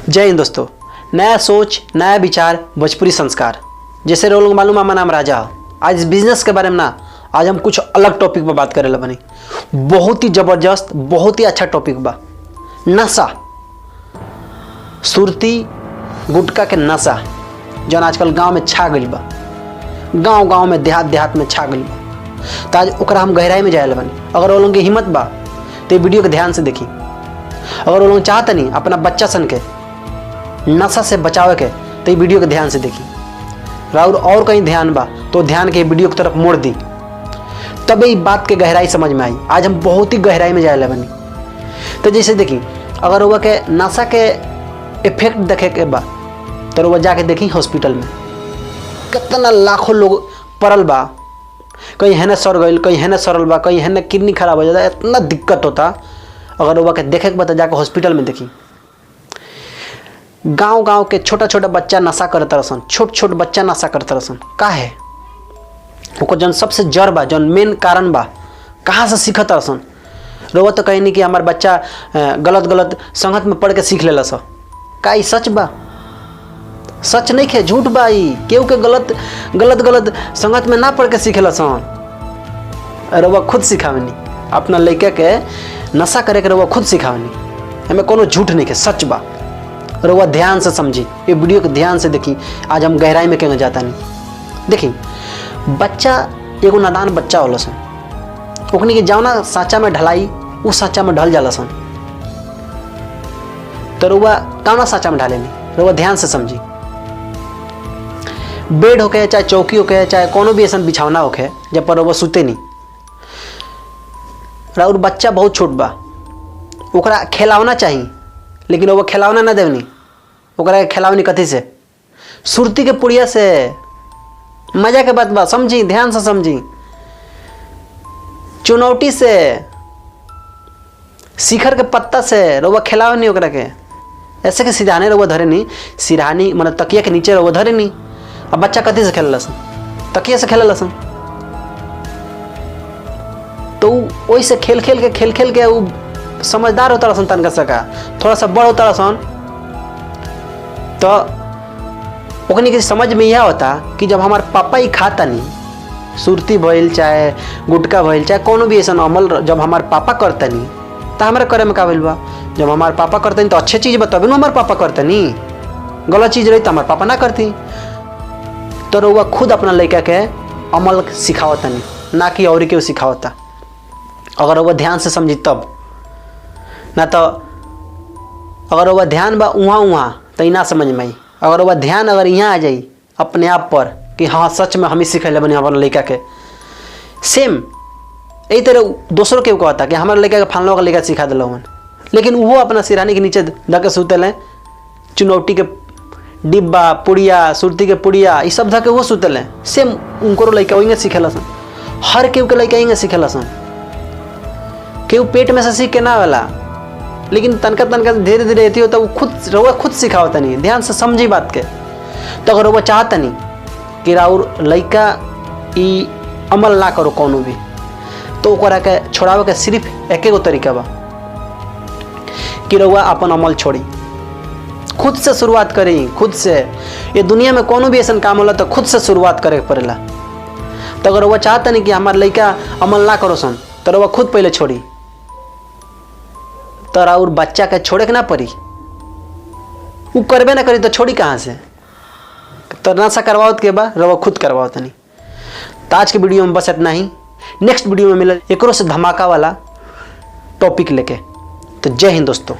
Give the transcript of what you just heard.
जय हिंद दोस्तों। नया सोच, नया विचार, भोजपुरी संस्कार। जैसे लोग मालूम हमारा नाम राजा हो। आज इस बिजनेस के बारे में आज हम कुछ अलग टॉपिक पर बात करे बनी। बहुत ही जबरदस्त, बहुत ही अच्छा टॉपिक बा। नशा, सुरती गुटखा के नशा जौन आजकल गांव में छा गई बा, गांव गांव में, देहात देहात में छा गई बा। तो आज ओकरा हम गहराई में जाए बनी। अगर वो लोगों की हिम्मत बा तो ये वीडियो के ध्यान से देखी। अगर वो लोग चाहते नहीं अपना बच्चा सन के नशा से बचावे के तो ये वीडियो के ध्यान से देखी। और कहीं ध्यान बा तो ध्यान के वीडियो की तरफ मोड़ दी, तब ये बात के गहराई समझ में आई। आज हम बहुत ही गहराई में जाए बनी। तो जैसे देखी, अगर वह के नशा के इफेक्ट देखे के बा तो वह जाके देखी हॉस्पिटल में कितना लाखों लोग पड़ल बा। कहीं है न सड़ गई, कहीं है न सड़ल बा, कहीं है न किडनी खराब हो जाता, इतना दिक्कत होता। अगर वह के देखे के बा तो जाके हॉस्पिटल में देखी। गांव गांव के छोटा छोटा बच्चा नशा करत रसन, छोट छोट बच्चा नशा करत रसन। का है ओको जन सबसे जड़ बा, जन मेन कारण बा, कहाँ से सीखत रसन। रोवा तो कहीं नहीं कि हमार बच्चा गलत गलत संगत में पढ़ के सीख लेला सा। का ई सच बा? सच नहीं है, झूठ बा। केहू के गलत संगत में ना पढ़ के सीखेला सन। रोवा खुद सिखावनी अपना लड़के के नशा करे के, रोवा खुद सिखावनी। हमें कोनो झूठ नहीं है, सच बा। रोवा ध्यान से समझी, ये वीडियो को ध्यान से देखी। आज हम गहराई में कहीं जाता नहीं। देखी, बच्चा एगो नादान बच्चा होला सन, ओकनी के जावना साचा में ढलाई उस साचा में ढल जाला सन। तो रोवा कौना साचा में ढाले नहीं, रोवा ध्यान से समझी। बेड होके चाहे चौकी होके चाहे कोनो भी ऐसा बिछावना होके जब पर रोवा सुते नहीं। और बच्चा बहुत छोट बा, ओकरा खिलावना चाहिए, लेकिन वो खिलावना ना देवनी। ओकरा खिलावनी कथी से? सुरती के पुड़िया से। मजा के बात बा, समझी, ध्यान से समझी। चुनौती से, शिखर के पत्ता से रोवा खिलावे नहीं ओकरा के। ऐसे के सिरहाने रोवा धरे नहीं, सिरहानी मतलब तकिया के नीचे रोवा धरे नहीं। अब बच्चा कथी से खेल लसन? तकिया से खेल लसन। तो वही से खेल खेल के वो समझदार होता रसन, तनका सका थोड़ा सा बड़ होता रसन। तो ओकनी के समझ में यह होता कि जब हमारे पापा ही खाता नहीं, सुरती भइल चाहे गुटखा भइल चाहे कोनो भी ऐसा अमल जब हमारे पापा करते नहीं तो हमारे करे में का भइल बा। जब हमारे पापा करते नहीं तो अच्छे चीज़ बताबे ना हमारे पापा करते नहीं, गलत चीज़ रही तो हमारे पापा ना करती। तो रउआ खुद अपना लड़का के अमल सिखावता नहीं, ना कि और के सिखावता। अगर वह ध्यान से समझी तब ना, तो अगर वह ध्यान बा उहाँ तो ना समझ में आई। अगर वह ध्यान अगर यहाँ आ जाई अपने आप पर कि हाँ सच में हम ही सिखले बनी हमारे लड़का के, सेम यही तरह दूसरों के कहता कि हमारे लड़का के फलना का लड़का सिखा दिल हन, लेकिन वो अपना सिरहानी के नीचे धके सुतल हैं। चुनौती के डिब्बा, पुड़िया, सुरती के पुड़िया, ये सब धके वो सुतल हैं। सेम उनको लड़का वही सीखेला सन। हर केहू के लड़का यही सीखेला सन। केहू पेट में से सीख के ना वाला, लेकिन तनका धीरे धीरे रहती हो तो वो खुद सिखावता नहीं। ध्यान से समझी बात के। तो अगर वो चाहता नहीं कि राउर लड़का ई अमल ना करो कोनो भी, तो ओकरा के छोड़ावे के सिर्फ एक गो तरीका बा कि रउआ अपन अमल छोड़ी, खुद से शुरुआत करी। खुद से, ये दुनिया में कोनो भी ऐसा काम होला तो खुद से शुरुआत करे के पड़ेला। तो अगर वो चाहता नहीं कि हमारे लड़का अमल ना करो सन, तो रउआ खुद पहले छोड़ी। तो और बच्चा के छोड़े के ना पड़ी, वो करबे ना करी तो छोड़ी कहाँ से? तो नशा करवाओ के बा रवा खुद करवाओ तनी। तो आज के वीडियो में बस इतना ही। नेक्स्ट वीडियो में मिले एक से धमाका वाला टॉपिक लेके। तो जय हिंद दोस्तों।